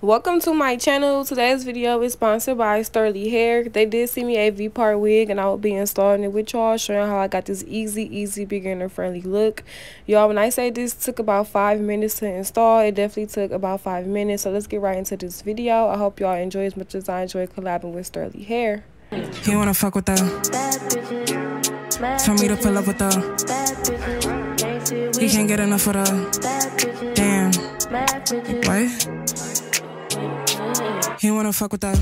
Welcome to my channel. Today's video is sponsored by Sterly Hair. They did send me a V-part wig and I will be installing it with y'all, showing how I got this easy beginner friendly look. Y'all, when I say this took about 5 minutes to install, it definitely took about 5 minutes. So let's get right into this video. I hope y'all enjoy as much as I enjoy collabing with Sterly Hair. He wanna fuck with her. Tell me to pull up with her. He can't get enough of her. Damn. What? He wanna fuck with her.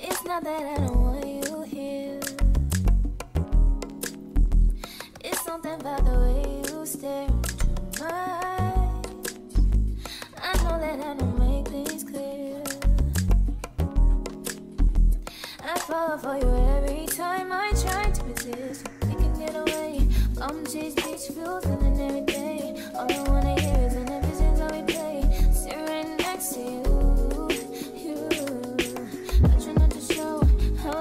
It's not that I don't want you here. It's something about the way you stare into my eyes. I know that I don't make things clear. I fall for you every time I try to resist. We can get away from these beach views and every day. All I wanna hear is an visions that we play. Sit right next to you. I try not to show how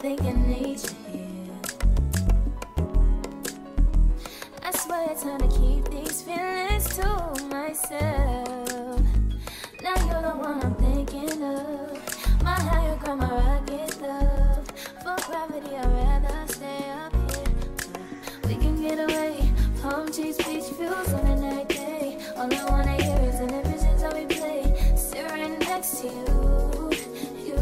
think I need you here. I swear it's time to keep these feelings to myself. Now you're the one I'm thinking of. My higher ground, my rocket love. For gravity, I'd rather stay up here. We can get away. Palm trees, beach views on a night day. All I wanna hear is an visions that we play. Sit right next to you, you.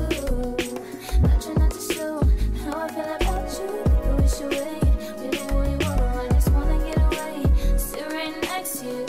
Not trying not to show how I feel about you. You wish away. Really, really wanna, I just wanna get away. Sit right next to you.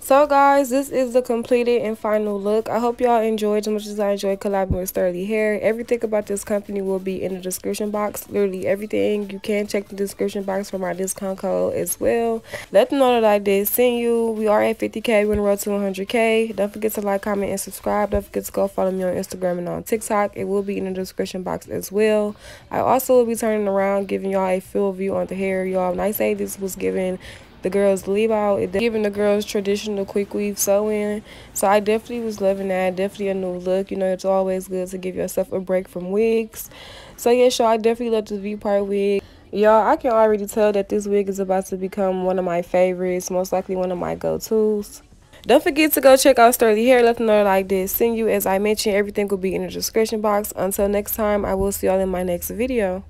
So guys, this is the completed and final look. I hope y'all enjoyed as much as I enjoyed collabing with Sterly Hair. Everything about this company will be in the description box. Literally everything. You can check the description box for my discount code as well. Let them know that I did send you. We are at 50K. We're on the road to 100K. Don't forget to like, comment, and subscribe. Don't forget to go follow me on Instagram and on TikTok. It will be in the description box as well. I also will be turning around, giving y'all a full view on the hair, y'all. When I say this was giving the girls leave out, it giving the girls traditional quick weave sew-in. So I definitely was loving that. Definitely a new look. You know, it's always good to give yourself a break from wigs. So yeah, y'all, I definitely love this V-part wig. Y'all, I can already tell that this wig is about to become one of my favorites, most likely one of my go-tos. Don't forget to go check out Sterly Hair. Let them know that I did send you. As I mentioned, everything will be in the description box. Until next time, I will see y'all in my next video.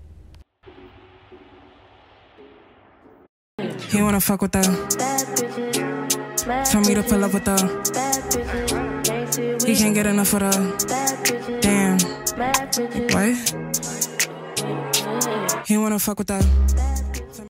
You wanna fuck with her? Tell me to pull up with her. He can't get enough of the damn. What? He wanna fuck with that.